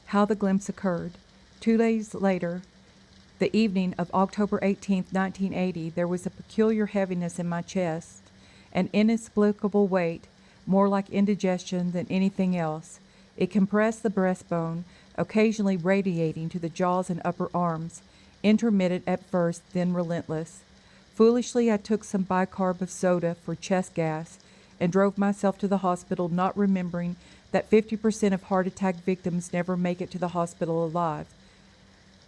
How the glimpse occurred. 2 days later, the evening of October 18th, 1980, there was a peculiar heaviness in my chest, an inexplicable weight, more like indigestion than anything else. It compressed the breastbone, occasionally radiating to the jaws and upper arms, intermittent at first, then relentless. Foolishly, I took some bicarb of soda for chest gas and drove myself to the hospital, not remembering that 50% of heart attack victims never make it to the hospital alive.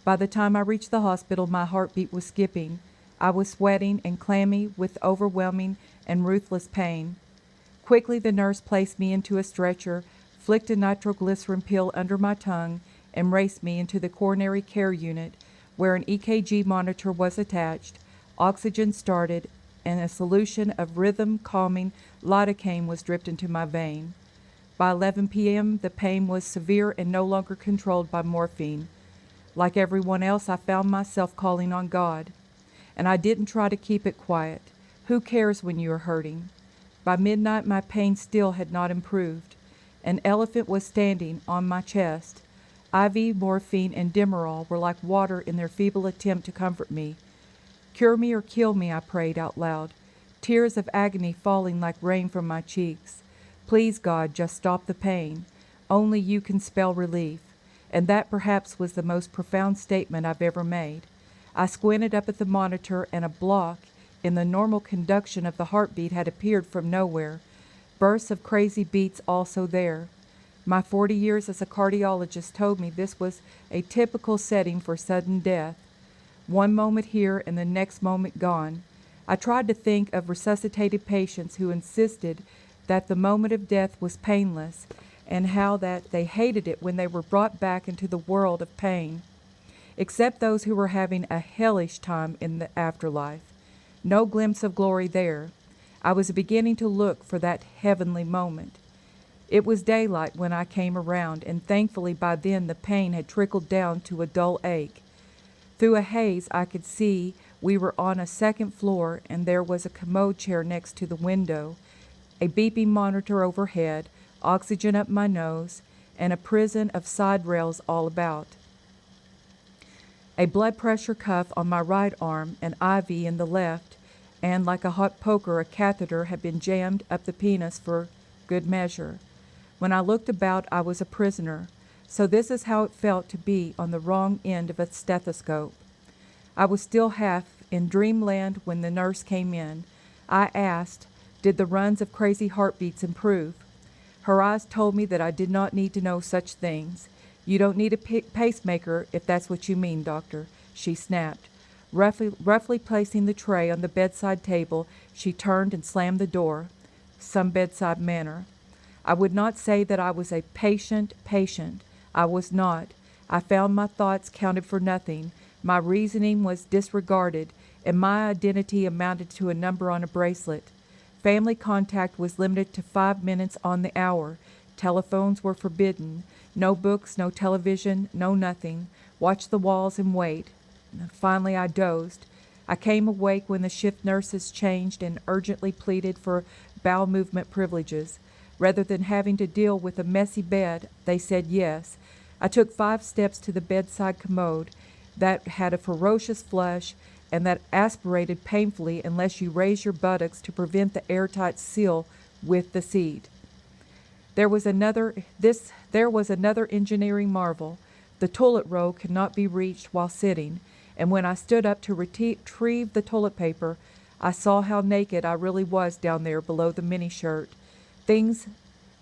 By the time I reached the hospital, my heartbeat was skipping. I was sweating and clammy with overwhelming and ruthless pain. Quickly, the nurse placed me into a stretcher, flicked a nitroglycerin pill under my tongue, and raced me into the coronary care unit, where an EKG monitor was attached, oxygen started, and a solution of rhythm-calming lidocaine was dripped into my vein. By 11 p.m., the pain was severe and no longer controlled by morphine. Like everyone else, I found myself calling on God, and I didn't try to keep it quiet. Who cares when you are hurting? By midnight, my pain still had not improved. An elephant was standing on my chest. IV, morphine, and Demerol were like water in their feeble attempt to comfort me. Cure me or kill me, I prayed out loud, tears of agony falling like rain from my cheeks. Please, God, just stop the pain. Only you can spell relief. And that perhaps was the most profound statement I've ever made. I squinted up at the monitor, and a block in the normal conduction of the heartbeat had appeared from nowhere. Bursts of crazy beats also there. My 40 years as a cardiologist told me this was a typical setting for sudden death. One moment here and the next moment gone. I tried to think of resuscitated patients who insisted that the moment of death was painless, and how that they hated it when they were brought back into the world of pain, except those who were having a hellish time in the afterlife. No glimpse of glory there. I was beginning to look for that heavenly moment. It was daylight when I came around, and thankfully by then the pain had trickled down to a dull ache. Through a haze I could see we were on a second floor, and there was a commode chair next to the window, a beeping monitor overhead, oxygen up my nose, and a prison of side rails all about. A blood pressure cuff on my right arm, an IV in the left, and like a hot poker, a catheter had been jammed up the penis for good measure. When I looked about, I was a prisoner. So this is how it felt to be on the wrong end of a stethoscope. I was still half in dreamland when the nurse came in. I asked, did the runs of crazy heartbeats improve? Her eyes told me that I did not need to know such things. You don't need a pacemaker if that's what you mean, doctor, she snapped. Roughly placing the tray on the bedside table, she turned and slammed the door. Some bedside manner. I would not say that I was a patient. I was not. I found my thoughts counted for nothing. My reasoning was disregarded, and my identity amounted to a number on a bracelet. Family contact was limited to 5 minutes on the hour. Telephones were forbidden. No books, no television, no nothing. Watch the walls and wait. Finally, I dozed. I came awake when the shift nurses changed and urgently pleaded for bowel movement privileges. Rather than having to deal with a messy bed, they said yes. I took 5 steps to the bedside commode that had a ferocious flush and that aspirated painfully unless you raise your buttocks to prevent the airtight seal with the seat. There was another engineering marvel. The toilet roll could not be reached while sitting, and when I stood up to retrieve the toilet paper, I saw how naked I really was down there below the minishirt. Things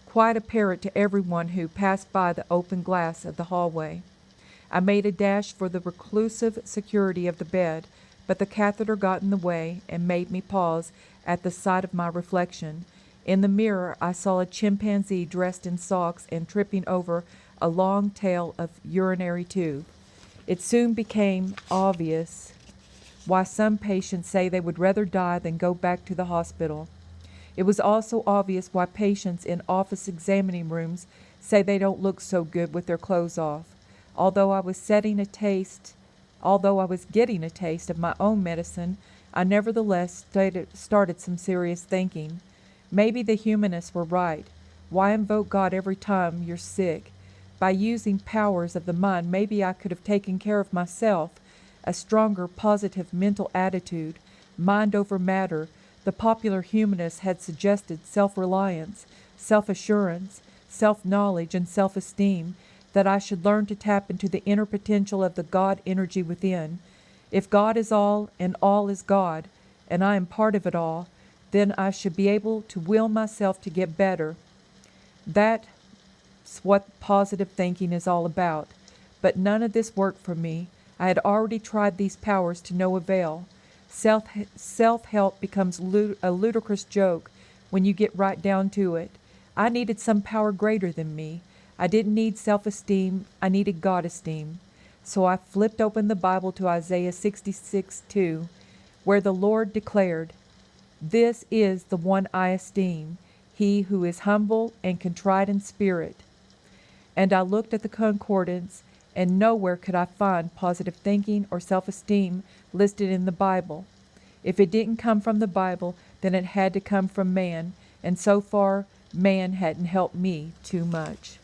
quite apparent to everyone who passed by the open glass of the hallway. I made a dash for the reclusive security of the bed, but the catheter got in the way and made me pause at the sight of my reflection. In the mirror, I saw a chimpanzee dressed in socks and tripping over a long tail of urinary tube. It soon became obvious why some patients say they would rather die than go back to the hospital. It was also obvious why patients in office examining rooms say they don't look so good with their clothes off. Although I was getting a taste of my own medicine, I nevertheless started some serious thinking. Maybe the humanists were right. Why invoke God every time you're sick? by using powers of the mind, maybe I could have taken care of myself. A stronger, positive mental attitude, mind over matter. The popular humanists had suggested self-reliance, self-assurance, self-knowledge, and self-esteem, that I should learn to tap into the inner potential of the God energy within. If God is all and all is God, and I am part of it all, then I should be able to will myself to get better. That's what positive thinking is all about. But none of this worked for me. I had already tried these powers to no avail. Self-help becomes a ludicrous joke when you get right down to it. I needed some power greater than me. I didn't need self-esteem, I needed God-esteem. So I flipped open the Bible to Isaiah 66:2, where the Lord declared, "This is the one I esteem, he who is humble and contrite in spirit." And I looked at the concordance, and nowhere could I find positive thinking or self-esteem listed in the Bible. If it didn't come from the Bible, then it had to come from man, and so far, man hadn't helped me too much.